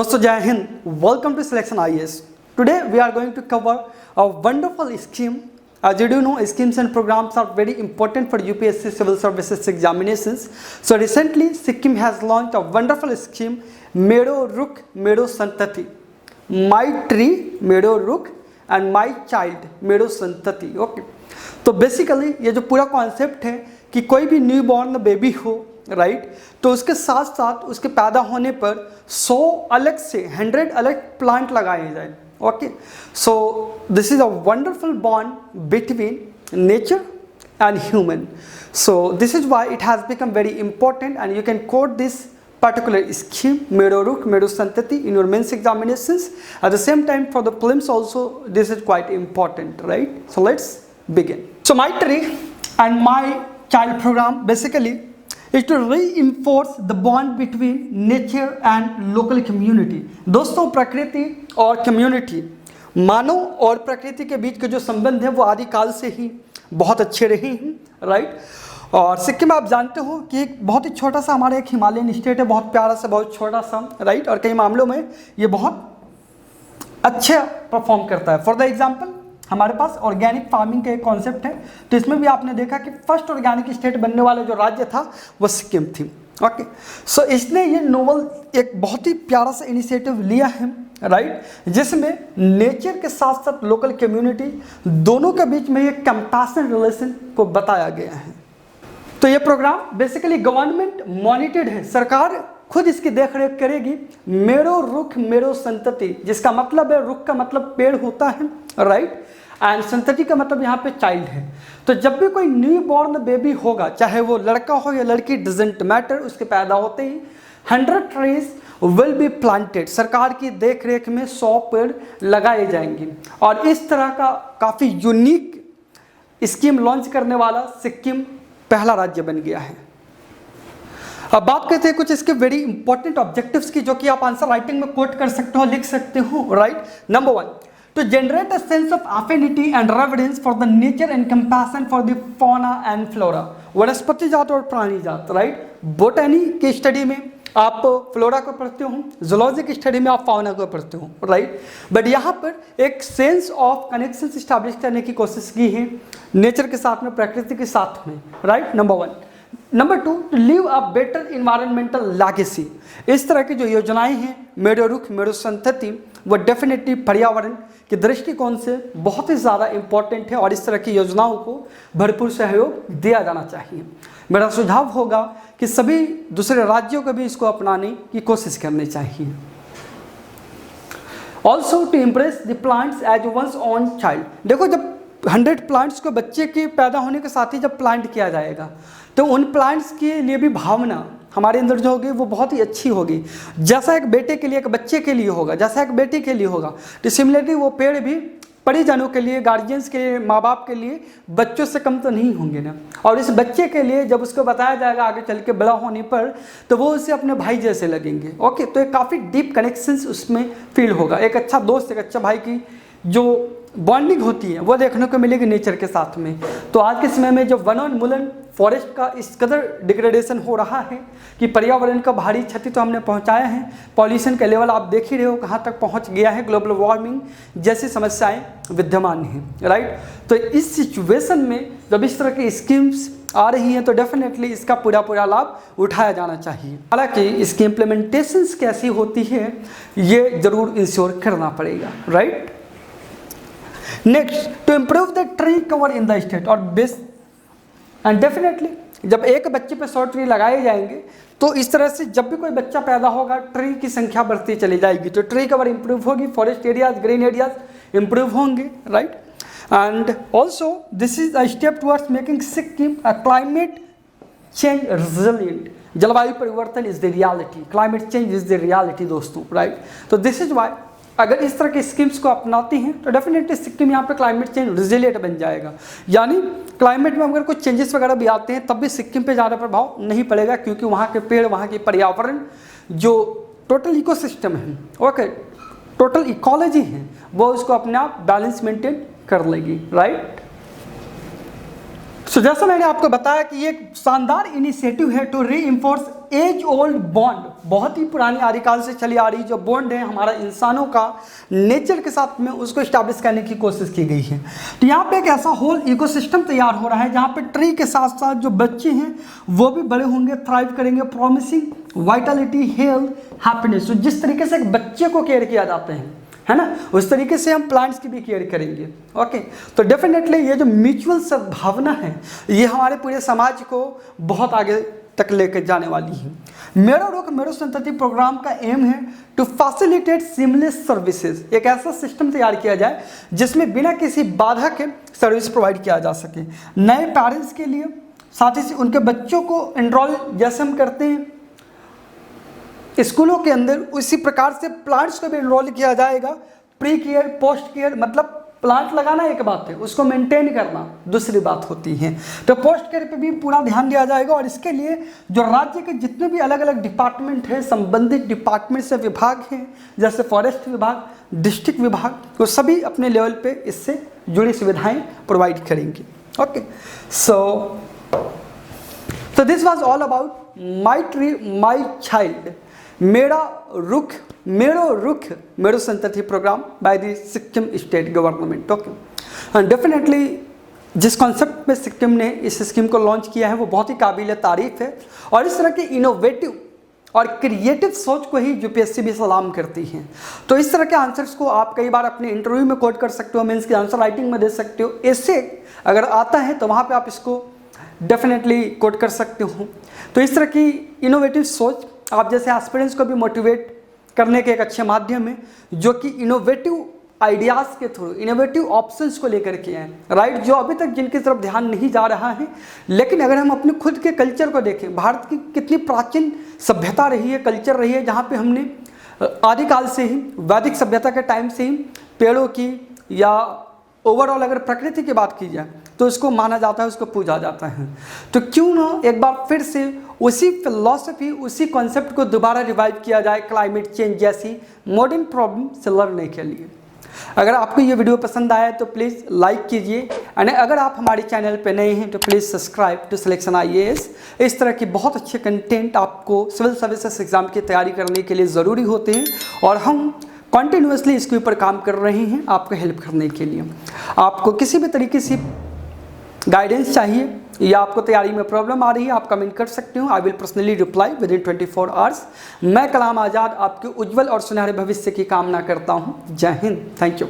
दोस्तों जय Hind, welcome to Selection IAS. Today we are going to cover a wonderful scheme. As you do know, schemes and programs are very important for UPSC civil services examinations. So recently Sikkim has launched a wonderful scheme, Meadow Ruk Meadow Santati, My Tree Meadow Ruk and My Child Meadow Santati. Okay, तो basically ये जो पूरा concept है कि कोई भी new born baby हो, right, तो उसके साथ साथ उसके पैदा होने पर 100 अलग से 100 अलग प्लांट लगाए जाए. Okay, so this is a wonderful bond between nature and human. So this is why it has become very important, and you can quote this particular scheme, Meadow Ruk Meadow Santati, in your mains examinations. At the same time, for the prelims also, this is quite important, right? So let's begin. So My Tree and My Child program basically is to reinforce the bond between nature and local community. दोस्तों, प्रकृति और community, मानव और प्रकृति के बीच के जो संबंध है वो आदिकाल से ही बहुत अच्छे रहे हैं, राइट. और सिक्किम आप जानते हो कि एक बहुत ही छोटा सा हमारा एक हिमालयन स्टेट है, बहुत प्यारा सा, बहुत छोटा सा, राइट. और कई मामलों में ये बहुत अच्छा परफॉर्म करता है. फॉर द एग्जाम्पल, हमारे पास ऑर्गेनिक फार्मिंग का एक कॉन्सेप्ट है, तो इसमें भी आपने देखा कि फर्स्ट ऑर्गेनिक स्टेट बनने वाला जो राज्य था वो सिक्किम थी. ओके, सो इसने ये नोवल एक बहुत ही प्यारा सा इनिशिएटिव लिया है, राइट, जिसमें नेचर के साथ साथ लोकल कम्युनिटी दोनों के बीच में एक कंपैशन रिलेशन को बताया गया है. तो ये प्रोग्राम बेसिकली गवर्नमेंट मॉनिटर्ड है, सरकार खुद इसकी देखरेख करेगी. मेडो रुख मेडो संतति, जिसका मतलब है, रुख का मतलब पेड़ होता है, राइट, एंड संतति का मतलब यहाँ पे चाइल्ड है. तो जब भी कोई न्यू बॉर्न बेबी होगा, चाहे वो लड़का हो या लड़की, डजंट मैटर, उसके पैदा होते ही 100 ट्रीज विल बी प्लांटेड. सरकार की देख रेख में 100 पेड़ लगाए जाएंगे. और इस तरह का काफ़ी यूनिक स्कीम लॉन्च करने वाला सिक्किम पहला राज्य बन गया है. अब बात करते हैं कुछ इसके वेरी इंपॉर्टेंट ऑब्जेक्टिव्स की, जो कि आप आंसर राइटिंग में कोट कर सकते हो, लिख सकते हो, right. Number 1, to generate a sense of affinity and reverence for the nature and compassion for the fauna and flora. वनस्पति जात और प्राणी जात, राइट. बोटनी की स्टडी में आप फ्लोरा को पढ़ते हो, जूलॉजी की स्टडी में आप फाउना को पढ़ते हो, राइट. बट यहाँ पर एक सेंस ऑफ कनेक्शन स्टैब्लिश करने की कोशिश की है नेचर के साथ में, प्रकृति के साथ में, right. Number 1. Number 2, to leave a better environmental legacy. इस तरह की जो योजनाएं हैं मेडो रुख मेडो संतति, वो डेफिनेटली पर्यावरण के दृष्टिकोण से बहुत ही ज़्यादा इम्पॉर्टेंट है, और इस तरह की योजनाओं को भरपूर सहयोग दिया जाना चाहिए. मेरा सुझाव होगा कि सभी दूसरे राज्यों को भी इसको अपनाने की कोशिश करनी चाहिए. Also to impress the plants as one's own child. देखो, जब 100 प्लांट्स को बच्चे के पैदा होने के साथ ही जब प्लांट किया जाएगा, तो उन प्लांट्स के लिए भी भावना हमारे अंदर जो होगी वो बहुत ही अच्छी होगी. जैसा एक बेटे के लिए, एक बच्चे के लिए होगा, जैसा एक बेटी के लिए होगा, तो सिमिलरली वो पेड़ भी परिजनों के लिए, गार्जियंस के लिए, माँ बाप के लिए बच्चों से कम तो नहीं होंगे ना. और इस बच्चे के लिए जब उसको बताया जाएगा आगे चल के बड़ा होने पर, तो वो उसे अपने भाई जैसे लगेंगे. ओके, तो एक काफ़ी डीप कनेक्शंस उसमें फील होगा. एक अच्छा दोस्त, एक अच्छा भाई की जो बॉन्डिंग होती है वो देखने को मिलेगी नेचर के साथ में. तो आज के समय में जब वनोन्मूलन, फॉरेस्ट का इस कदर डिग्रेडेशन हो रहा है कि पर्यावरण का भारी क्षति तो हमने पहुंचाया है. पॉल्यूशन का लेवल आप देख ही रहे हो कहाँ तक पहुंच गया है, ग्लोबल वार्मिंग जैसी समस्याएं विद्यमान हैं, राइट. तो इस सिचुएशन में जब इस तरह की स्कीम्स आ रही हैं, तो डेफिनेटली इसका पूरा लाभ उठाया जाना चाहिए. हालांकि इसकी इम्प्लीमेंटेशंस कैसी होती है ये जरूर इंश्योर करना पड़ेगा, right. Next, to improve the tree cover in the state और बेस, एंड डेफिनेटली जब एक बच्चे पे 100 ट्री लगाए जाएंगे, तो इस तरह से जब भी कोई बच्चा पैदा होगा, ट्री की संख्या बढ़ती चली जाएगी. तो ट्री कवर इंप्रूव होगी, forest areas, green areas improve होंगे, right. And also this is a step towards making Sikkim a climate change resilient. जलवायु परिवर्तन is the reality, climate change is the reality दोस्तों, राइट. तो दिस इज वाई अगर इस तरह के स्कीम्स को अपनाती हैं तो डेफिनेटली सिक्किम यहाँ पे क्लाइमेट चेंज रिजिलिएंट बन जाएगा. यानी क्लाइमेट में अगर कुछ चेंजेस वगैरह भी आते हैं तब भी सिक्किम पे ज़्यादा प्रभाव नहीं पड़ेगा, क्योंकि वहाँ के पेड़, वहाँ की पर्यावरण, जो टोटल इकोसिस्टम है, ओके, टोटल इकोलॉजी है, वो उसको अपने आप बैलेंस मेंटेन कर लेगी, राइट. जैसा मैंने आपको बताया कि ये एक शानदार इनिशिएटिव है to reinforce age old bond, बहुत ही पुरानी आदिकाल से चली आ रही जो बॉन्ड है हमारा इंसानों का नेचर के साथ में, उसको इस्टेब्लिश करने की कोशिश की गई है। तो यहाँ पे एक ऐसा होल इकोसिस्टम तैयार हो रहा है जहाँ पे ट्री के साथ साथ जो बच्चे हैं वो भी बड़े होंगे, थ्राइव करेंगे, प्रॉमिसिंग वाइटलिटी, हेल्थ, हैप्पीनेस। तो जिस तरीके से एक बच्चे को केयर किया जाता है ना, उस तरीके से हम प्लांट्स की भी केयर करेंगे। ओके, तो डेफिनेटली ये जो म्यूचुअल सद्भावना है ये हमारे पूरे समाज को बहुत आगे तक लेकर जाने वाली है। मेरो रुख मेरो संतति प्रोग्राम का एम है टू फैसिलिटेट सीमलेस सर्विसेज, एक ऐसा सिस्टम तैयार किया जाए जिसमें बिना किसी बाधा के सर्विस प्रोवाइड किया जा सके नए पेरेंट्स के लिए, साथ ही उनके बच्चों को एनरोल जैसे हम करते हैं स्कूलों के अंदर, उसी प्रकार से प्लांट्स को भी एनरोल किया जाएगा। प्री केयर, पोस्ट केयर, मतलब प्लांट लगाना एक बात है, उसको मेंटेन करना दूसरी बात होती है। तो पोस्ट केयर पे भी पूरा ध्यान दिया जाएगा और इसके लिए जो राज्य के जितने भी अलग अलग डिपार्टमेंट हैं, संबंधित डिपार्टमेंट से विभाग हैं, जैसे फॉरेस्ट विभाग, डिस्ट्रिक्ट विभाग, वो सभी अपने लेवल पे इससे जुड़ी सुविधाएं प्रोवाइड करेंगे। Okay, so this was all about my tree my child, Mera Rukh Mero Santati program by the Sikkim state government. Okay, definitely जिस कॉन्सेप्ट में सिक्किम ने इस स्कीम को लॉन्च किया है वो बहुत ही काबिल तारीफ है और इस तरह के इनोवेटिव और क्रिएटिव सोच को ही यूपीएससी भी सलाम करती है। तो इस तरह के आंसर्स को आप कई बार अपने इंटरव्यू में कोट कर सकते हो, मीन्स की आंसर राइटिंग में दे सकते हो। ऐसे अगर आता है तो वहाँ पे आप इसको डेफिनेटली कोट कर सकते हो। तो इस तरह की इनोवेटिव सोच आप जैसे एस्पिरेंट्स को भी मोटिवेट करने के एक अच्छे माध्यम है, जो कि इनोवेटिव आइडियाज़ के थ्रू इनोवेटिव ऑप्शंस को लेकर के हैं, राइट, जो अभी तक जिनकी तरफ ध्यान नहीं जा रहा है। लेकिन अगर हम अपने खुद के कल्चर को देखें, भारत की कितनी प्राचीन सभ्यता रही है, कल्चर रही है, जहाँ पे हमने आदिकाल से ही, वैदिक सभ्यता के टाइम से ही पेड़ों की या ओवरऑल अगर प्रकृति की बात की जाए तो उसको माना जाता है, उसको पूजा जाता है। तो क्यों ना एक बार फिर से उसी फिलॉसफी, उसी कॉन्सेप्ट को दोबारा रिवाइव किया जाए क्लाइमेट चेंज जैसी मॉडर्न प्रॉब्लम से लड़ने के लिए। अगर आपको ये वीडियो पसंद आया तो प्लीज़ लाइक कीजिए, और अगर आप हमारे चैनल पे नए हैं तो please subscribe to selection IAS. इस तरह के बहुत अच्छे कंटेंट आपको सिविल सर्विसेज एग्ज़ाम की तैयारी करने के लिए ज़रूरी होते हैं और हम कॉन्टिन्यूसली इसके ऊपर काम कर रहे हैं आपको हेल्प करने के लिए। आपको किसी भी तरीके से गाइडेंस चाहिए या आपको तैयारी में प्रॉब्लम आ रही है, आप कमेंट कर सकते हो। I will personally reply with in 24 hours. मैं कलाम आज़ाद आपके उज्जवल और सुनहरे भविष्य की कामना करता हूँ। जय हिंद, थैंक यू।